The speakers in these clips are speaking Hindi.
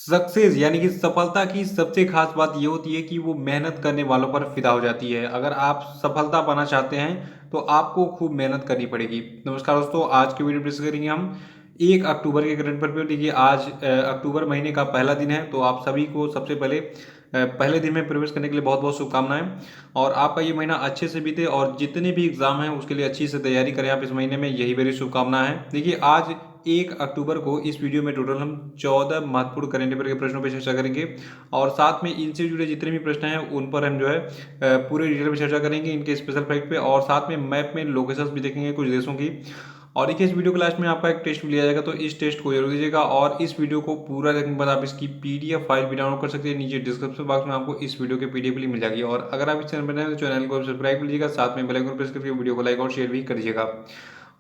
सक्सेस यानी कि सफलता की सबसे खास बात ये होती है कि वो मेहनत करने वालों पर फिदा हो जाती है। अगर आप सफलता पाना चाहते हैं तो आपको खूब मेहनत करनी पड़ेगी। नमस्कार दोस्तों, आज की वीडियो में डिस्कस करेंगे हम 1 अक्टूबर के करंट अफेयर पे। देखिए आज अक्टूबर महीने का पहला दिन है, तो आप सभी को सबसे पहले पहले दिन में प्रवेश करने के लिए बहुत बहुत शुभकामनाएं। और आपका ये महीना अच्छे से बीते और जितने भी एग्जाम हैं उसके लिए अच्छी से तैयारी करें आप इस महीने में, यही मेरी शुभकामना है। देखिए आज 1 अक्टूबर को इस वीडियो में टोटल हम 14 महत्वपूर्ण करंट अफेयर के प्रश्नों पर चर्चा करेंगे और साथ में इनसे जुड़े जितने भी प्रश्न हैं उन पर हम जो है पूरे डिटेल में चर्चा करेंगे, इनके स्पेशल फैक्ट पे, और साथ में मैप में लोकेशंस भी देखेंगे कुछ देशों की। और देखिए इस वीडियो के लास्ट में आपका एक टेस्ट भी लिया जाएगा, तो इस टेस्ट को जरूर दीजिएगा। और इस वीडियो को पूरा देखने के बाद आप इसकी पीडीएफ फाइल भी डाउनलोड कर सकते हैं, नीचे डिस्क्रिप्शन बॉक्स में आपको इस वीडियो की पीडीएफ भी मिल जाएगी। और अगर आप इस चैनल पर नए हैं तो चैनल को सब्सक्राइब कीजिएगा, साथ में बेल आइकन प्रेस करके वीडियो को लाइक और शेयर भी करिएगा।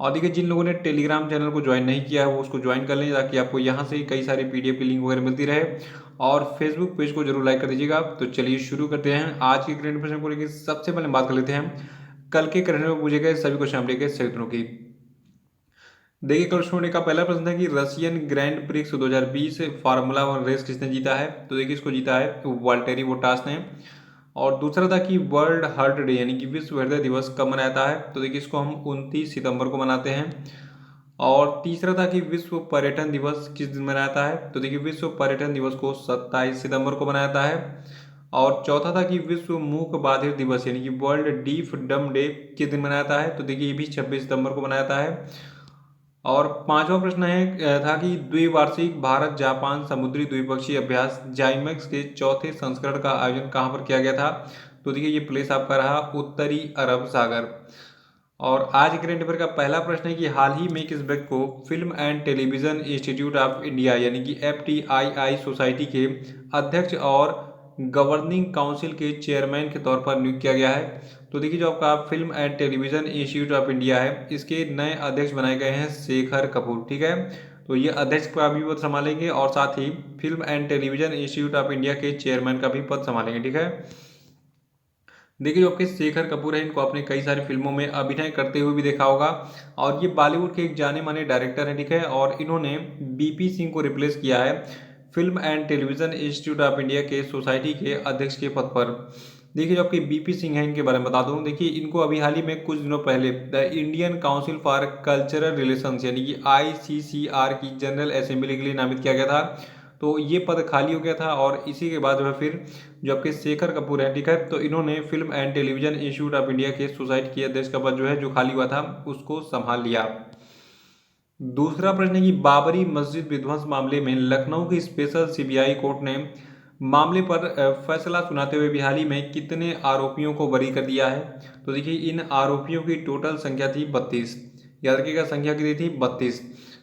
और देखिए जिन लोगों ने टेलीग्राम चैनल को ज्वाइन नहीं किया है वो उसको ज्वाइन कर लें, ताकि आपको यहाँ से कई सारी पीडीएफ की लिंक वगैरह मिलती रहे। और फेसबुक पेज को जरूर लाइक कर दीजिएगा। तो चलिए शुरू करते हैं आज के करंट अफेयर को लेकर। सबसे पहले बात कर लेते हैं कल के करंट में पूछे गए सभी क्वेश्चन लेकर सही उत्तरों की। देखिए क्वेश्चन का पहला प्रश्न है कि Russian Grand Prix 2020 Formula One race किसने जीता है? तो देखिए इसको जीता है वाल्टेरी बोटास ने। और दूसरा था कि वर्ल्ड हार्ट डे यानी कि विश्व हृदय दिवस कब मनाया जाता है? तो देखिए इसको हम 29 सितंबर को मनाते हैं। और तीसरा था कि विश्व पर्यटन दिवस किस दिन मनाया जाता है? तो देखिए विश्व पर्यटन दिवस को 27 सितंबर को मनाया जाता है। और चौथा था कि विश्व मूक बाधिर दिवस यानी कि वर्ल्ड डीफ डम डे किस दिन मनाया जाता है? तो देखिए ये भी 26 सितंबर को मनाया जाता है। और पांचवा प्रश्न है था कि द्विवार्षिक भारत जापान समुद्री द्विपक्षीय अभ्यास जाइमेक्स के चौथे संस्करण का आयोजन कहाँ पर किया गया था? तो देखिए ये प्लेस आपका रहा उत्तरी अरब सागर। और आज करंट अफेयर का पहला प्रश्न है कि हाल ही में किस व्यक्ति को film and television institute of India यानी कि FTII सोसाइटी के अध्यक्ष और गवर्निंग काउंसिल के चेयरमैन के तौर पर नियुक्त किया गया है? तो देखिए जो आपका film and television institute of India है इसके नए अध्यक्ष बनाए गए हैं शेखर कपूर, ठीक है। तो ये अध्यक्ष का भी पद संभालेंगे और साथ ही film and television institute of India के चेयरमैन का भी पद संभालेंगे, ठीक है। देखिए जो आपके शेखर कपूर है इनको आपने कई सारी फिल्मों में अभिनय करते हुए भी देखा होगा और ये बॉलीवुड के एक जाने माने डायरेक्टर हैं, ठीक है। और इन्होंने BP सिंह को रिप्लेस किया है film and television institute of India के सोसाइटी के अध्यक्ष के पद पर। देखिए जो आपके BP सिंह हैं इनके बारे में बता दूं, देखिए इनको अभी हाल ही में कुछ दिनों पहले the Indian council for cultural relations यानी कि ICCR की जनरल असेंबली के लिए नामित किया गया था। तो ये पद खाली हो गया था और इसी के बाद जो है फिर जो आपके शेखर कपूर हैं, ठीक है, तो इन्होंने film and television institute of India के सोसाइटी के अध्यक्ष का पद जो है जो खाली हुआ था उसको संभाल लिया। दूसरा प्रश्न है कि बाबरी मस्जिद विध्वंस मामले में लखनऊ की स्पेशल CBI कोर्ट ने मामले पर फैसला सुनाते हुए हाल ही में कितने आरोपियों को बरी कर दिया है? तो देखिए इन आरोपियों की टोटल संख्या थी 32। याद रखिएगा संख्या कितनी थी? 32।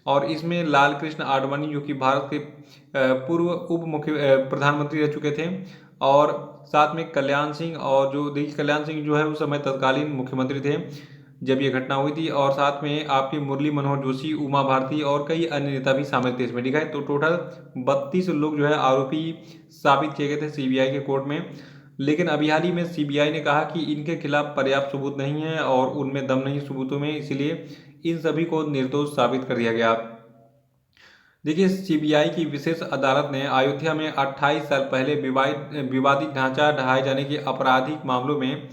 और इसमें लाल कृष्ण आडवाणी जो कि भारत के पूर्व उप मुख्य प्रधानमंत्री रह चुके थे, और साथ में कल्याण सिंह, और जो देखिए कल्याण सिंह जो है उस समय तत्कालीन मुख्यमंत्री थे जब ये घटना हुई थी, और साथ में आपके मुरली मनोहर जोशी, उमा भारती और कई अन्य नेता भी शामिल थे इसमें, ठीक है। तो टोटल 32 लोग जो है आरोपी साबित किए गए थे CBI के कोर्ट में। लेकिन अभी हाल ही में CBI ने कहा कि इनके खिलाफ पर्याप्त सबूत नहीं है और उनमें दम नहीं सबूतों में, इसलिए इन सभी को निर्दोष साबित कर दिया गया। देखिए CBI की विशेष अदालत ने अयोध्या में 28 साल पहले विवादित ढांचा ढहाए जाने के आपराधिक मामलों में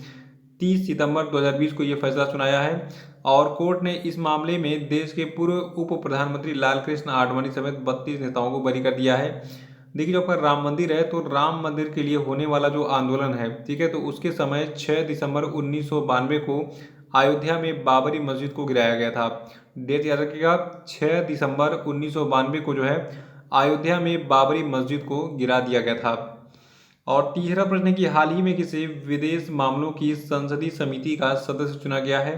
30 सितंबर 2020 को यह फैसला सुनाया है। और कोर्ट ने इस मामले में देश के पूर्व उप प्रधानमंत्री लाल कृष्ण आडवाणी समेत 32 नेताओं को बरी कर दिया है। देखिए जो आपका राम मंदिर है, तो राम मंदिर के लिए होने वाला जो आंदोलन है, ठीक है, तो उसके समय 6 दिसंबर 1992 को अयोध्या में बाबरी मस्जिद को गिराया गया था। डेट याद रखिएगा, 6 दिसंबर 1992 को जो है अयोध्या में बाबरी मस्जिद को गिरा दिया गया था। और तीसरा प्रश्न है कि हाल ही में किसे विदेश मामलों की संसदीय समिति का सदस्य चुना गया है?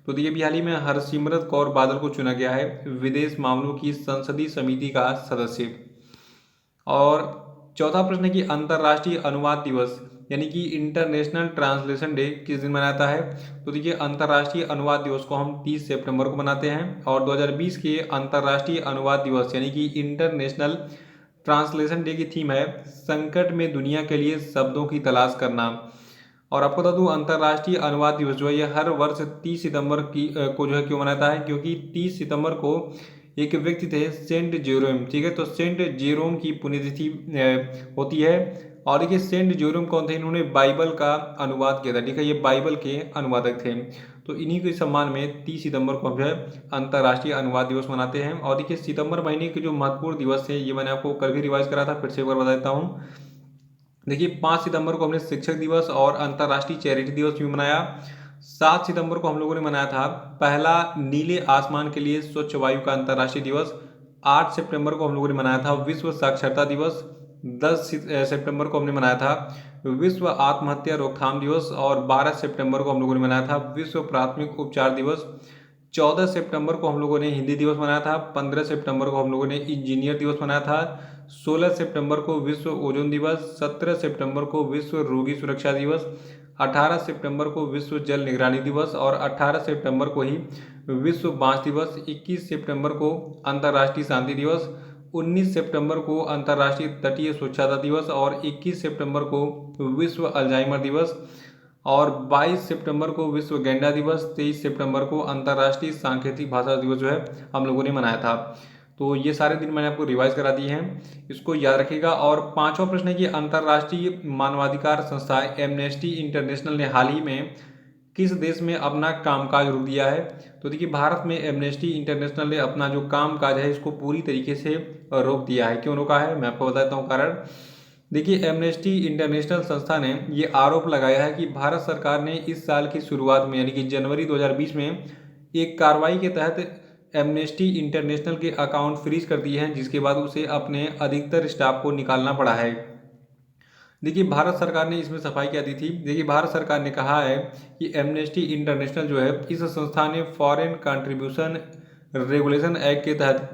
तो देखिए अभी हाल ही में हरसिमरत कौर बादल को चुना गया है विदेश मामलों की संसदीय समिति का सदस्य। और चौथा प्रश्न है कि अंतर्राष्ट्रीय अनुवाद दिवस यानी कि इंटरनेशनल ट्रांसलेशन डे किस दिन मनाता है? तो देखिए अंतर्राष्ट्रीय अनुवाद दिवस को हम 30 सितंबर को मनाते हैं। और 2020 के अंतर्राष्ट्रीय अनुवाद दिवस यानी कि इंटरनेशनल ट्रांसलेशन डे की थीम है संकट में दुनिया के लिए शब्दों की तलाश करना। और आपको बता दूं अंतर्राष्ट्रीय अनुवाद दिवस जो है ये हर वर्ष 30 सितंबर को जो है क्यों मनाता है? क्योंकि 30 सितंबर को एक व्यक्ति थे सेंट जेरोम, ठीक है। तो सेंट जेरोम की पुण्यतिथि होती है। और देखिए सेंट जेरोम कौन थे, इन्होंने बाइबल का अनुवाद किया था, ठीक है। ये बाइबल के अनुवादक थे। तो इन्हीं के सम्मान में 30 सितंबर को हम जो है अंतर्राष्ट्रीय अनुवाद दिवस मनाते हैं। और देखिए सितंबर महीने के जो महत्वपूर्ण दिवस है, ये मैंने आपको कल भी रिवाइज करा था, फिर से एक बार बता देता हूँ। देखिए 5 सितंबर को हमने शिक्षक दिवस और अंतर्राष्ट्रीय चैरिटी दिवस भी मनाया। 7 सितंबर को हम लोगों ने मनाया था पहला नीले आसमान के लिए स्वच्छ वायु का अंतर्राष्ट्रीय दिवस। 8 सितंबर को हम लोगों ने मनाया था विश्व साक्षरता दिवस। 10 सितंबर को हमने मनाया था विश्व आत्महत्या रोकथाम दिवस। और 12 सितंबर को हम लोगों ने मनाया था विश्व प्राथमिक उपचार दिवस। 14 सितंबर को हम लोगों ने हिंदी दिवस मनाया था। 15 सितंबर को हम लोगों ने इंजीनियर दिवस मनाया था। 16 सितंबर को विश्व ओजोन दिवस। 17 सितंबर को विश्व रोगी सुरक्षा दिवस। 18 सितंबर को विश्व जल निगरानी दिवस। और 18 सितंबर को ही विश्व बांस दिवस। 21 सितंबर को अंतर्राष्ट्रीय शांति दिवस। 19 सितंबर को अंतर्राष्ट्रीय तटीय स्वच्छता दिवस। और 21 सितंबर को विश्व अल्जाइमर दिवस। और 22 सितंबर को विश्व गैंडा दिवस। 23 सितंबर को अंतर्राष्ट्रीय सांकेतिक भाषा दिवस जो है हम लोगों ने मनाया था। तो ये सारे दिन मैंने आपको रिवाइज करा दिए हैं, इसको याद रखिएगा। और पांचवा प्रश्न है कि अंतर्राष्ट्रीय मानवाधिकार संस्था एमनेस्टी इंटरनेशनल ने हाल ही में किस देश में अपना कामकाज रोक दिया है। तो देखिए भारत में एमनेस्टी इंटरनेशनल ने अपना जो कामकाज है इसको पूरी तरीके से रोक दिया है। क्यों रोका है, मैं आपको बताता हूँ कारण। देखिए एमनेस्टी इंटरनेशनल संस्था ने ये आरोप लगाया है कि भारत सरकार ने इस साल की शुरुआत में यानी कि जनवरी 2020 में एक कार्रवाई के तहत एमनेस्टी इंटरनेशनल के अकाउंट फ्रीज कर दिए हैं, जिसके बाद उसे अपने अधिकतर स्टाफ को निकालना पड़ा है। देखिए भारत सरकार ने इसमें सफाई क्या दी थी। देखिए भारत सरकार ने कहा है कि एमनेस्टी इंटरनेशनल जो है इस संस्था ने फॉरेन कंट्रीब्यूशन रेगुलेशन एक्ट के तहत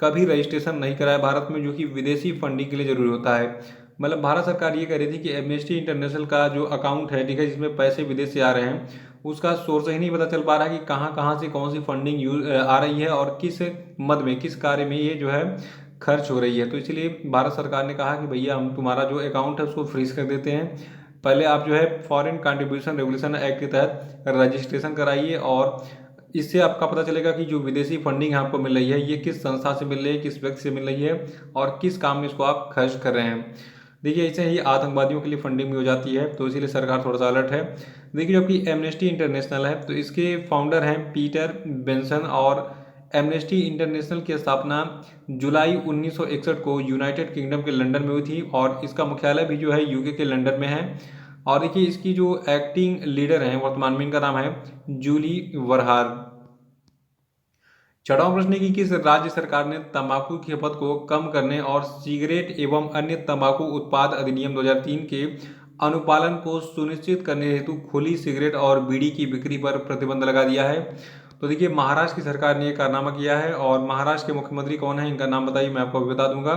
कभी रजिस्ट्रेशन नहीं कराया भारत में, जो कि विदेशी फंडिंग के लिए जरूरी होता है। मतलब भारत सरकार ये कह रही थी कि एमनेस्टी इंटरनेशनल का जो अकाउंट है, ठीक है, जिसमें पैसे विदेश से आ रहे हैं, उसका सोर्स ही नहीं पता चल पा रहा है कि कहाँ कहाँ से कौन सी फंडिंग यूज आ रही है और किस मद में किस कार्य में ये जो है खर्च हो रही है। तो इसलिए भारत सरकार ने कहा कि भैया हम तुम्हारा जो अकाउंट है उसको फ्रीज कर देते हैं, पहले आप जो है फॉरेन कंट्रीब्यूशन रेगुलेशन एक्ट के तहत रजिस्ट्रेशन कराइए और इससे आपका पता चलेगा कि जो विदेशी फंडिंग आपको मिल रही है ये किस संस्था से मिल रही है, किस व्यक्ति से मिल रही है और किस काम में इसको आप खर्च कर रहे हैं। देखिए इससे ही आतंकवादियों के लिए फंडिंग भी हो जाती है, तो इसीलिए सरकार थोड़ा सा अलर्ट है। देखिए जबकि एमनेस्टी इंटरनेशनल है तो इसके फाउंडर हैं पीटर बेंसन। और एमनेस्टी इंटरनेशनल की स्थापना जुलाई 1961 को यूनाइटेड किंगडम के लंदन में हुई थी और इसका मुख्यालय भी जो है यूके के लंदन में है। और देखिए इसकी जो एक्टिंग लीडर हैं वर्तमान में, इनका नाम है जूली वरहार। छठवां प्रश्न है कि किस राज्य सरकार ने तंबाकू की खपत को कम करने और सिगरेट एवं अन्य तंबाकू उत्पाद अधिनियम 2003 के अनुपालन को सुनिश्चित करने हेतु खुली सिगरेट और बीड़ी की बिक्री पर प्रतिबंध लगा दिया है। तो देखिए महाराष्ट्र की सरकार ने यह कारनामा किया है। और महाराष्ट्र के मुख्यमंत्री कौन है, इनका नाम बताइए, मैं आपको अभी बता दूंगा।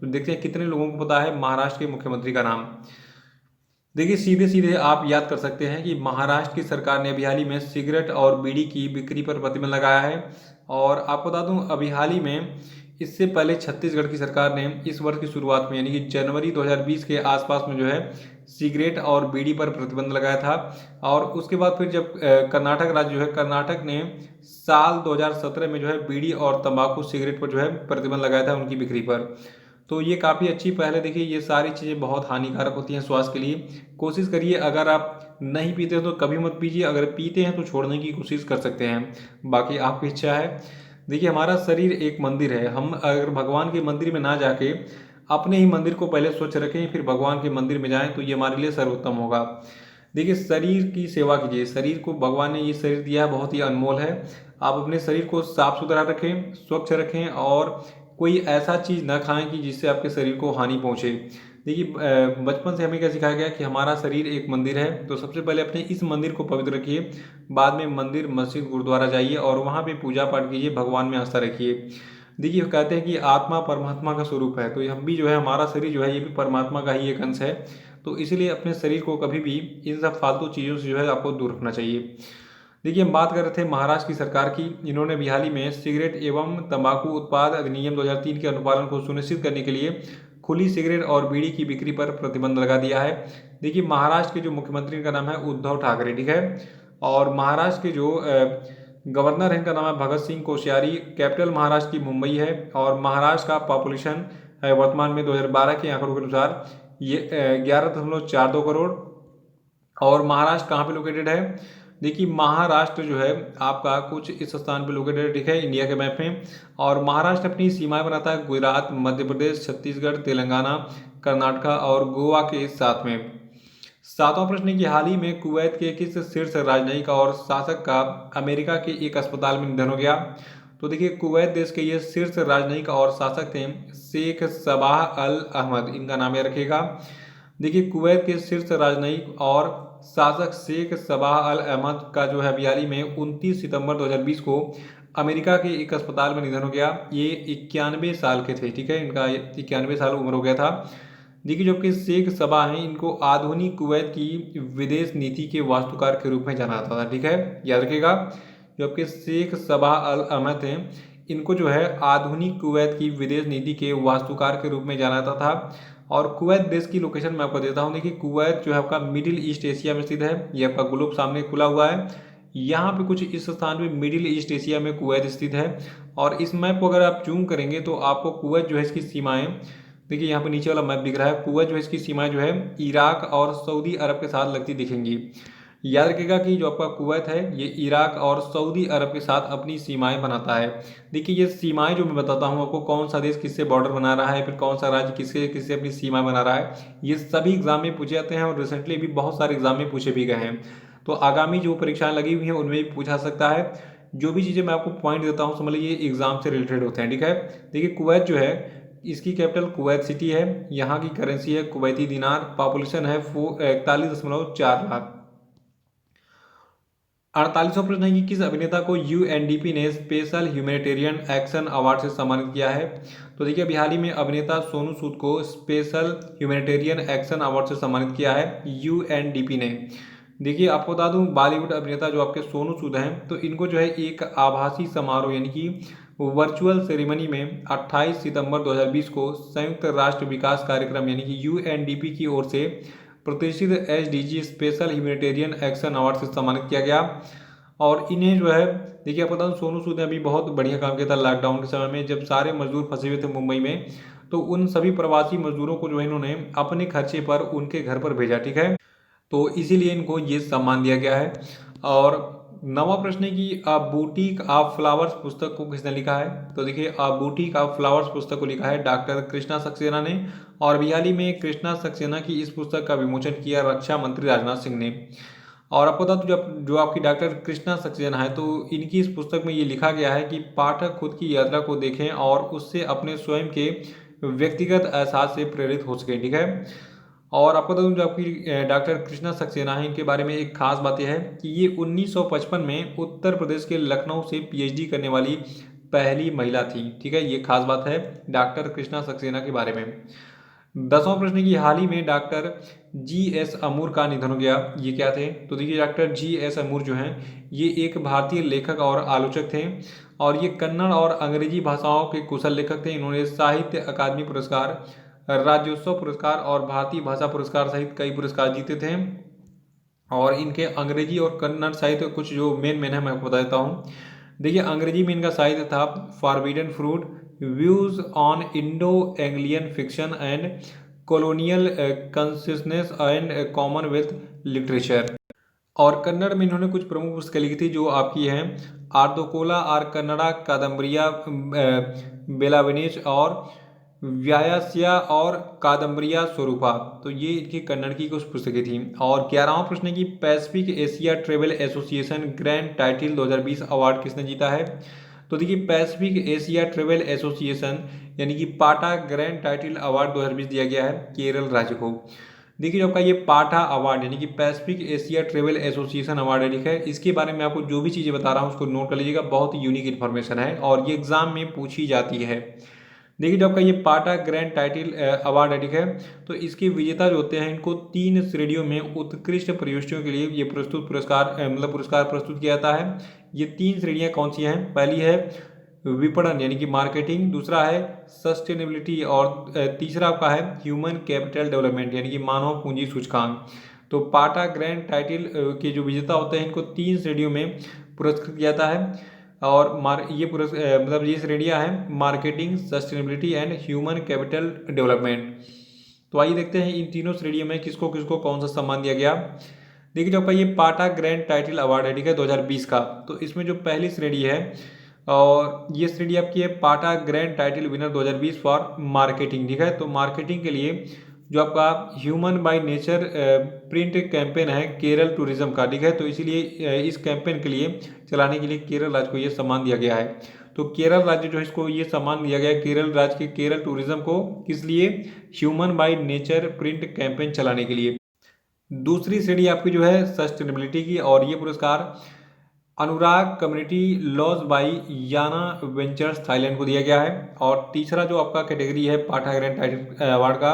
तो देखते हैं कितने लोगों को पता है महाराष्ट्र के मुख्यमंत्री का नाम। देखिए सीधे सीधे आप याद कर सकते हैं कि महाराष्ट्र की सरकार ने अभी हाल ही में सिगरेट और बीड़ी की बिक्री पर प्रतिबंध लगाया है। और आपको बता दूं अभी हाल ही में इससे पहले छत्तीसगढ़ की सरकार ने इस वर्ष की शुरुआत में यानी कि जनवरी 2020 के आसपास में जो है सिगरेट और बीड़ी पर प्रतिबंध लगाया था। और उसके बाद फिर जब कर्नाटक राज्य जो है, कर्नाटक ने साल 2017 में जो है बीड़ी और तंबाकू सिगरेट पर जो है प्रतिबंध लगाया था उनकी बिक्री पर। तो ये काफ़ी अच्छी पहल है। देखिए ये सारी चीज़ें बहुत हानिकारक होती हैं स्वास्थ्य के लिए। कोशिश करिए अगर आप नहीं पीते हो तो कभी मत पीजिए, अगर पीते हैं तो छोड़ने की कोशिश कर सकते हैं, बाकी आपकी इच्छा है। देखिए हमारा शरीर एक मंदिर है, हम अगर भगवान के मंदिर में ना जाके अपने ही मंदिर को पहले स्वच्छ रखें फिर भगवान के मंदिर में जाएं तो ये हमारे लिए सर्वोत्तम होगा। देखिए शरीर की सेवा कीजिए, शरीर को भगवान ने ये शरीर दिया है, बहुत ही अनमोल है। आप अपने शरीर को साफ सुथरा रखें, स्वच्छ रखें और कोई ऐसा चीज़ ना खाएं कि जिससे आपके शरीर को हानि पहुंचे। देखिए बचपन से हमें क्या सिखाया गया कि हमारा शरीर एक मंदिर है, तो सबसे पहले अपने इस मंदिर को पवित्र रखिए, बाद में मंदिर मस्जिद गुरुद्वारा जाइए और वहाँ पे पूजा पाठ कीजिए, भगवान में आस्था रखिए। देखिए कहते हैं कि आत्मा परमात्मा का स्वरूप है, तो हम भी जो है हमारा शरीर जो है ये भी परमात्मा का ही एक अंश है। तो इसीलिए अपने शरीर को कभी भी इन सब फालतू चीज़ों से जो है आपको दूर रखना चाहिए। देखिए हम बात कर रहे थे महाराष्ट्र की सरकार की। इन्होंने भी हाल ही में सिगरेट एवं तंबाकू उत्पाद अधिनियम 2003 के अनुपालन को सुनिश्चित करने के लिए खुली सिगरेट और बीड़ी की बिक्री पर प्रतिबंध लगा दिया है। देखिए महाराष्ट्र के जो मुख्यमंत्री का नाम है उद्धव ठाकरे, ठीक है। और महाराष्ट्र के जो गवर्नर है इनका नाम है भगत सिंह कोश्यारी। कैपिटल महाराष्ट्र की मुंबई है। और महाराष्ट्र का पॉपुलेशन है वर्तमान में 2012 के आंकड़ों के अनुसार ये 11.42 करोड़। और महाराष्ट्र कहाँ पे लोकेटेड है? देखिए महाराष्ट्र जो है आपका कुछ इस स्थान पे लोकेटेड है, ठीक है, इंडिया के मैप में। और महाराष्ट्र अपनी सीमाएं बनाता है गुजरात, मध्य प्रदेश, छत्तीसगढ़, तेलंगाना, कर्नाटका और गोवा के साथ में। सातवां प्रश्न है कि हाल ही में कुवैत के किस शीर्ष राजनयिक और शासक का अमेरिका के एक अस्पताल में निधन हो गया? तो देखिए कुवैत देश के ये शीर्ष राजनयिक और शासक थे शेख सबाह अल अहमद, इनका नाम याद रखिएगा। देखिए कुवैत के शीर्ष राजनयिक और शासक शेख सबाह अल अहमद का जो है हाल ही में 29 सितंबर 2020 को अमेरिका के एक अस्पताल में निधन हो गया। ये 91 साल के थे, ठीक है, इनका 91 साल उम्र हो गया था। देखिए जो कि शेख सबा हैं इनको आधुनिक कुवैत की विदेश नीति के वास्तुकार के रूप में जाना जाता था, ठीक है, याद रखिएगा। जो आपके शेख सबा अल अहमद हैं इनको जो है आधुनिक कुवैत की विदेश नीति के वास्तुकार के रूप में जाना जाता था। और कुवैत देश की लोकेशन मैं आपको देता हूँ। देखिए कुवैत जो है आपका मिडिल ईस्ट एशिया में स्थित है। ये आपका ग्लोब सामने खुला हुआ है। यहाँ पे कुछ इस स्थान पे मिडिल ईस्ट एशिया में कुवैत स्थित है। और इस मैप को अगर आप जूम करेंगे तो आपको कुवैत जो है इसकी सीमाएं, देखिए यहाँ पे नीचे वाला मैप दिख रहा है, कुवैत जो है इसकी सीमाएं जो है इराक और सऊदी अरब के साथ लगती दिखेंगी। याद रखिएगा कि जो आपका कुवैत है ये इराक और सऊदी अरब के साथ अपनी सीमाएं बनाता है। देखिए ये सीमाएं जो मैं बताता हूँ आपको, कौन सा देश किससे बॉर्डर बना रहा है, फिर कौन सा राज्य किससे किससे अपनी सीमा बना रहा है, ये सभी एग्जाम में पूछे जाते हैं और रिसेंटली भी बहुत सारे एग्जाम में पूछे भी गए हैं। तो आगामी जो परीक्षाएं लगी हुई हैं उनमें भी पूछा सकता है। जो भी चीज़ें मैं आपको पॉइंट देता हूँ समझ लीजिए एग्जाम से रिलेटेड होते हैं, ठीक है। देखिए कुवैत जो है इसकी कैपिटल कुवैत सिटी है। यहाँ की करेंसी है कुवैती दिनार। पॉपुलेशन है 41.4 लाख। 48वां प्रश्न है कि किस अभिनेता को यूएनडीपी ने स्पेशल ह्यूमैनिटेरियन एक्शन अवार्ड से सम्मानित किया है? तो देखिए अभी हाल ही में अभिनेता सोनू सूद को स्पेशल ह्यूमैनिटेरियन एक्शन अवार्ड से सम्मानित किया है यूएनडीपी ने। देखिए आपको बता दूं बॉलीवुड अभिनेता जो आपके सोनू सूद हैं तो इनको जो है एक आभासी समारोह यानी कि वर्चुअल सेरेमनी में 28 सितंबर 2020 को संयुक्त राष्ट्र विकास कार्यक्रम यानी कि यूएनडीपी की ओर से प्रतिष्ठित SDG special humanitarian action award से सम्मानित किया गया। और इन्हें जो है देखिए आपको बता दूं सोनू सूद ने अभी बहुत बढ़िया काम किया था लॉकडाउन के समय में, जब सारे मजदूर फंसे हुए थे मुंबई में, तो उन सभी प्रवासी मजदूरों को जो है इन्होंने अपने खर्चे पर उनके घर पर भेजा, ठीक है। तो इसीलिए इनको ये सम्मान दिया गया है। और नवा प्रश्न है कि अ बुटीक ऑफ फ्लावर्स पुस्तक को किसने लिखा है? तो देखिए अ बुटीक ऑफ फ्लावर्स पुस्तक को लिखा है डॉक्टर कृष्णा सक्सेना ने। और अभी हाल ही में कृष्णा सक्सेना की इस पुस्तक का विमोचन किया रक्षा मंत्री राजनाथ सिंह ने। और आपको बता दूं जब जो आपकी डॉक्टर कृष्णा सक्सेना है तो इनकी इस पुस्तक में ये लिखा गया है कि पाठक खुद की यात्रा को देखें और उससे अपने स्वयं के व्यक्तिगत एहसास से प्रेरित हो सके, ठीक है। और आपको बता दूं जो आपकी डॉक्टर कृष्णा सक्सेना है इनके बारे में एक खास बात यह है कि ये 1955 में उत्तर प्रदेश के लखनऊ से पीएचडी करने वाली पहली महिला थी, ठीक है, ये खास बात है डॉक्टर कृष्णा सक्सेना के बारे में। 10वां प्रश्न की हाल ही में डॉक्टर जी एस अमूर का निधन हो गया, ये क्या थे? तो देखिए डॉक्टर जी एस अमूर जो हैं ये एक भारतीय लेखक और आलोचक थे। और ये कन्नड़ और अंग्रेजी भाषाओं के कुशल लेखक थे। इन्होंने साहित्य अकादमी पुरस्कार, राज्योत्सव पुरस्कार और भारतीय भाषा पुरस्कार सहित कई पुरस्कार जीते थे। और इनके अंग्रेजी और कन्नड़ साहित्य कुछ जो मेन है मैं आपको बता देता हूँ। देखिए अंग्रेजी में इनका साहित्य था forbidden fruit, views on Indo Anglian fiction and colonial consciousness and Commonwealth literature. और कन्नड़ में इन्होंने कुछ प्रमुख पुस्तकें लिखी थी जो आपकी हैं आर्दोकोला आर कन्नड़ा, कादम्बरिया बेलाविनेश और व्यायास्या और कादम्बरिया स्वरूपा। तो ये इनकी कन्नड़ की कुछ पुस्तकें थी। और 11वां प्रश्न है कि Pacific Asia travel association grand title 2020 award किसने जीता है? तो देखिए पैसिफिक एशिया ट्रेवल एसोसिएशन यानी कि पाटा ग्रैंड टाइटल अवार्ड 2020 दिया गया है केरल राज्य को। देखिए जो आपका ये पाटा अवार्ड यानी कि Pacific Asia travel association award है, ठीक है, इसके बारे में आपको जो भी चीज़ें बता रहा हूँ उसको नोट कर लीजिएगा, बहुत यूनिक इन्फॉर्मेशन है और ये एग्जाम में पूछी जाती है। देखिए जो आपका ये पाटा ग्रैंड टाइटल अवार्ड है, ठीक है, तो इसके विजेता जो होते हैं इनको 3 श्रेणियों में उत्कृष्ट प्रयोष्टियों के लिए ये प्रस्तुत पुरस्कार मतलब पुरस्कार प्रस्तुत किया जाता है। ये 3 श्रेणियाँ कौन सी हैं? पहली है विपणन यानी कि मार्केटिंग, दूसरा है सस्टेनेबिलिटी और तीसरा आपका है ह्यूमन कैपिटल डेवलपमेंट यानी कि मानव पूंजी सूचकांक। तो पाटा ग्रैंड टाइटल के जो विजेता होते हैं इनको 3 श्रेणियों में पुरस्कृत किया जाता है। और मतलब ये श्रेणियाँ हैं marketing, sustainability and human capital development. तो आइए देखते हैं इन तीनों श्रेणियों में किसको किसको कौन सा सम्मान दिया गया। देखिए जो आपका ये पाटा ग्रैंड टाइटल अवार्ड है, ठीक है, 2020 का। तो इसमें जो पहली श्रेणी है, और ये श्रेणी आपकी है पाटा grand title winner 2020 for marketing, ठीक है। तो मार्केटिंग के लिए जो आपका human by nature print campaign है केरल टूरिज्म का, ठीक है। तो इसीलिए इस कैंपेन के लिए चलाने के लिए केरल राज्य को ये सम्मान दिया गया है। तो केरल राज्य जो है इसको ये सम्मान दिया गया है केरल राज्य के केरल टूरिज्म को, किस लिए? Human by nature print campaign चलाने के लिए। दूसरी श्रेणी आपकी जो है सस्टेनेबिलिटी की, और ये पुरस्कार Anurag community lodge by Yana ventures Thailand को दिया गया है। और तीसरा जो आपका कैटेगरी है पाठा ग्रैंड टाइटल अवार्ड का,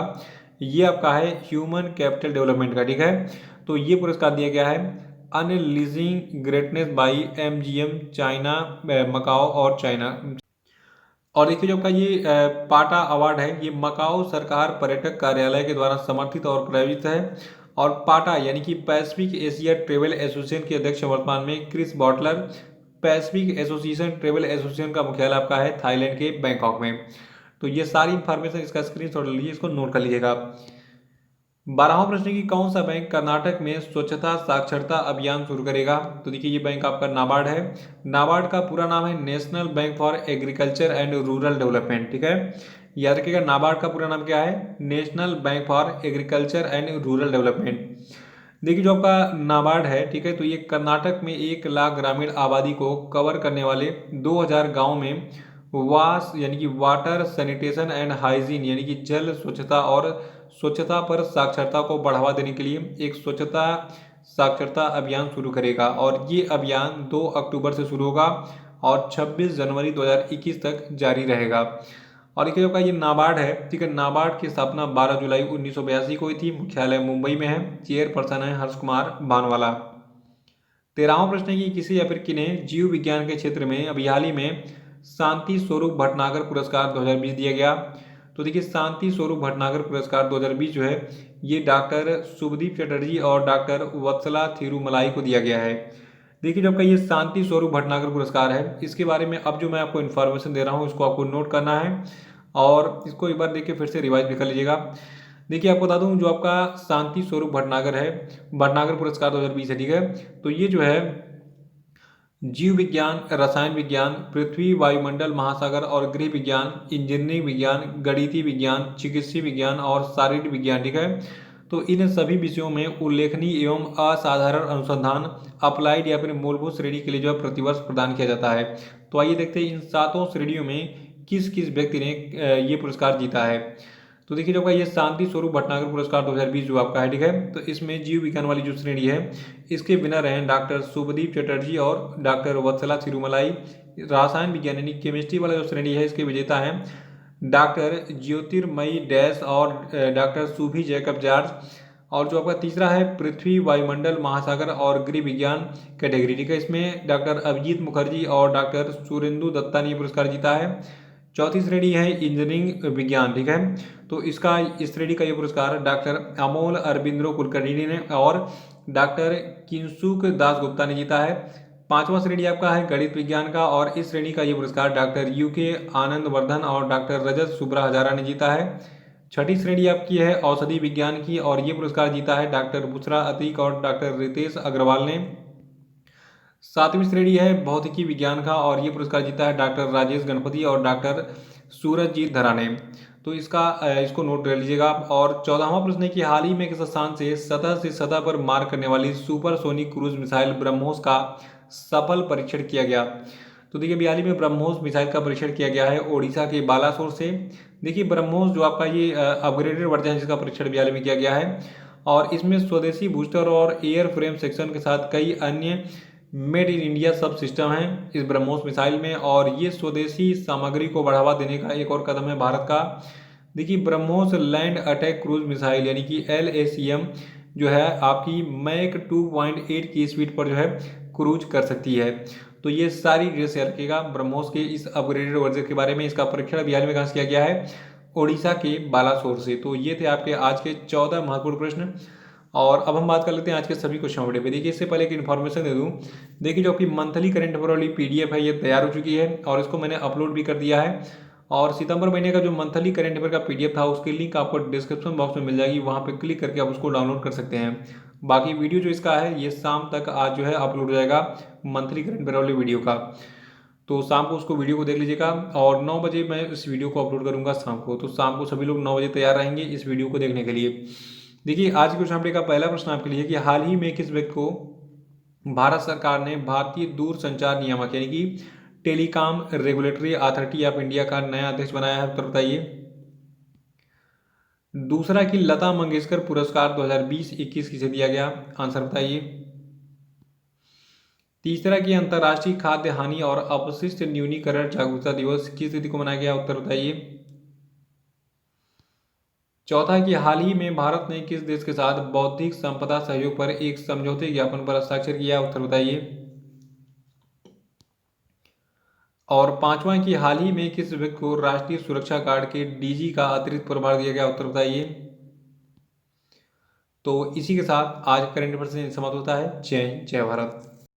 ये आपका है ह्यूमन कैपिटल डेवलपमेंट का, ठीक है। तो ये पुरस्कार दिया गया है unleashing greatness by MGM China, Macao और चाइना। और देखिए जो आपका ये पाटा अवार्ड है, ये मकाओ सरकार पर्यटक कार्यालय के द्वारा समर्थित और प्रायोजित है। और पाटा यानी कि पैसिफिक एशिया ट्रेवल एसोसिएशन के अध्यक्ष वर्तमान में Chris Bottler. Pacific Association Travel Association का मुख्यालय आपका है थाईलैंड के बैंकॉक में। तो ये सारी इंफॉर्मेशन इसका स्क्रीनशॉट ले लीजिए, इसको नोट कर लीजिएगा। 12वां प्रश्न की कौन सा बैंक कर्नाटक में स्वच्छता साक्षरता अभियान शुरू करेगा? तो देखिए ये बैंक आपका नाबार्ड है। नाबार्ड का पूरा नाम है national bank for agriculture and rural development, ठीक है। याद रखिएगा नाबार्ड का पूरा नाम क्या है? National bank for agriculture and rural development. देखिए जो आपका नाबार्ड है, ठीक है, तो ये कर्नाटक में 1 लाख ग्रामीण आबादी को कवर करने वाले 2000 गाँव में वास यानी कि वाटर सैनिटेशन एंड हाइजीन यानी कि जल स्वच्छता और स्वच्छता पर साक्षरता को बढ़ावा देने के लिए एक स्वच्छता साक्षरता अभियान शुरू करेगा। और ये अभियान 2 अक्टूबर से शुरू होगा और 26 जनवरी 2021 तक जारी रहेगा। और देखिए आपका ये नाबार्ड है, ठीक है। नाबार्ड की स्थापना 12 जुलाई 1982 को हुई थी। मुख्यालय मुंबई में है। चेयरपर्सन है हर्ष कुमार भानवाला। 13वां प्रश्न है कि किसी या फिर किन्हें जीव विज्ञान के क्षेत्र में अभी हाल ही में शांति स्वरूप भटनागर पुरस्कार 2020 दिया गया। तो देखिए शांति स्वरूप भटनागर पुरस्कार 2020 जो है ये डॉक्टर शुभदीप चटर्जी और डॉक्टर वत्सला थिरुमलाई को दिया गया है। देखिए जो आपका ये शांति स्वरूप भटनागर पुरस्कार है, इसके बारे में अब जो मैं आपको इन्फॉर्मेशन दे रहा हूँ इसको आपको नोट करना है और इसको एक बार देखिए फिर से रिवाइज भी कर लीजिएगा। देखिए आपको बता दूं जो आपका शांति स्वरूप भटनागर है, भटनागर पुरस्कार 2020 है, ठीक है। तो ये जो है जीव विज्ञान, रसायन विज्ञान, पृथ्वी वायुमंडल महासागर और गृह विज्ञान, इंजीनियरिंग विज्ञान, गणितीय विज्ञान, चिकित्सीय विज्ञान और शारीरिक विज्ञान, ठीक है। तो इन सभी विषयों में उल्लेखनीय एवं असाधारण अनुसंधान अप्लाइड या फिर मूलभूत श्रेणी के लिए जो है प्रतिवर्ष प्रदान किया जाता है। तो आइए देखते हैं इन 7 श्रेणियों में किस किस व्यक्ति ने ये पुरस्कार जीता है। तो देखिए जो आपका ये शांति स्वरूप भटनागर पुरस्कार 2020 जो आपका है, ठीक है। तो इसमें जीव विज्ञान वाली जो श्रेणी है इसके विनर हैं डॉक्टर शुभदीप चटर्जी और डॉक्टर वत्सला थिरुमलाई। रसायन विज्ञान यानी केमिस्ट्री वाला जो श्रेणी है इसके विजेता हैं डॉक्टर ज्योतिर्मयी डैश और डॉक्टर सुभी जैकब जॉर्ज। और जो आपका तीसरा है पृथ्वी वायुमंडल महासागर और गृह विज्ञान कैटेगरी, ठीक है, इसमें डॉक्टर अभिजीत मुखर्जी और डॉक्टर सुरेंदु दत्ता ने पुरस्कार जीता है। चौथी श्रेणी है इंजीनियरिंग विज्ञान, ठीक है। तो इसका इस श्रेणी का ये पुरस्कार डॉक्टर अमोल अरबिंदो कुलकर्णी ने और डॉक्टर किंसुक दास गुप्ता ने जीता है। 5वां श्रेणी आपका है गणित विज्ञान का और इस श्रेणी का ये पुरस्कार डॉक्टर यूके आनंद वर्धन और डॉक्टर रजत सुब्रा हजारा ने जीता है। 6ठी श्रेणी आपकी है औषधि विज्ञान की और ये पुरस्कार जीता है डॉक्टर बुशरा अतीक और डॉक्टर रितेश अग्रवाल ने। 7वीं श्रेणी है भौतिकी विज्ञान का और ये पुरस्कार जीता है डॉक्टर राजेश गणपति और डॉक्टर सूरजजीत धरा ने। तो इसको नोट कर लीजिएगा। और 14वां प्रश्न है कि हाल ही में किस स्थान से सतह पर मार करने वाली सुपरसोनिक क्रूज मिसाइल ब्रह्मोस का सफल परीक्षण किया गया। तो देखिए हाल ही में ब्रह्मोस मिसाइल का परीक्षण किया गया है ओडिशा के बालासोर से। देखिए ब्रह्मोस जो आपका ये अपग्रेडेड वर्जन है जिसका परीक्षण भी हाल में किया गया है और इसमें स्वदेशी बूस्टर और एयर फ्रेम सेक्शन के साथ कई अन्य मेड इन इंडिया सब सिस्टम है इस ब्रह्मोस मिसाइल में। और ये स्वदेशी सामग्री को बढ़ावा देने का एक और कदम है भारत का। देखिए BrahMos land attack cruise missile यानी कि LACM जो है आपकी मैक 2.8 की स्पीड पर जो है क्रूज कर सकती है। तो ये सारी डिटेल्स याद रखिएगा ब्रह्मोस के इस अपग्रेडेड वर्जन के बारे में। इसका परीक्षण बिहार में कहाँ से किया गया है? ओडिशा के बालासोर से। तो ये थे आपके आज के 14 महत्वपूर्ण प्रश्न। और अब हम बात कर लेते हैं आज के सभी क्वेश्चन वीडियो पे। देखिए, इससे पहले एक इन्फॉर्मेशन दे दूं। देखिए, जो आपकी मंथली करंट अफेयर वाली पीडीएफ है, ये तैयार हो चुकी है और इसको मैंने अपलोड भी कर दिया है। और सितंबर महीने का जो मंथली करंट अफेयर का पीडीएफ था, उसकी लिंक आपको डिस्क्रिप्शन बॉक्स में मिल जाएगी, वहाँ पे क्लिक करके आप उसको डाउनलोड कर सकते हैं। बाकी वीडियो जो इसका है, ये शाम तक आज जो है अपलोड हो जाएगा, मंथली करंट अफेयर वाली वीडियो का। तो शाम को उसको वीडियो को देख लीजिएगा और 9 बजे मैं इस वीडियो को अपलोड करूंगा शाम को। तो शाम को सभी लोग 9 बजे तैयार रहेंगे इस वीडियो को देखने के लिए। देखिए, आज के क्वेश्चन अपडेट का पहला प्रश्न आपके लिए कि हाल ही में किस व्यक्ति को भारत सरकार ने भारतीय दूरसंचार नियामक यानी कि telecom regulatory authority of India का नया अध्यक्ष बनाया है? उत्तर बताइए। दूसरा कि लता मंगेशकर पुरस्कार 2020-21 किसे दिया गया? आंसर बताइए। तीसरा कि अंतर्राष्ट्रीय खाद्य हानि और अपशिष्ट न्यूनीकरण जागरूकता दिवस किस तिथि को मनाया गया? उत्तर बताइए। चौथा कि हाल ही में भारत ने किस देश के साथ बौद्धिक संपदा सहयोग पर एक समझौते ज्ञापन पर हस्ताक्षर किया? उत्तर बताइए। और पांचवा कि हाल ही में किस व्यक्ति को राष्ट्रीय सुरक्षा गार्ड के डीजी का अतिरिक्त प्रभार दिया गया? उत्तर बताइए। तो इसी के साथ आज करंट अफेयर से समाप्त होता है। जय हिंद, जय भारत।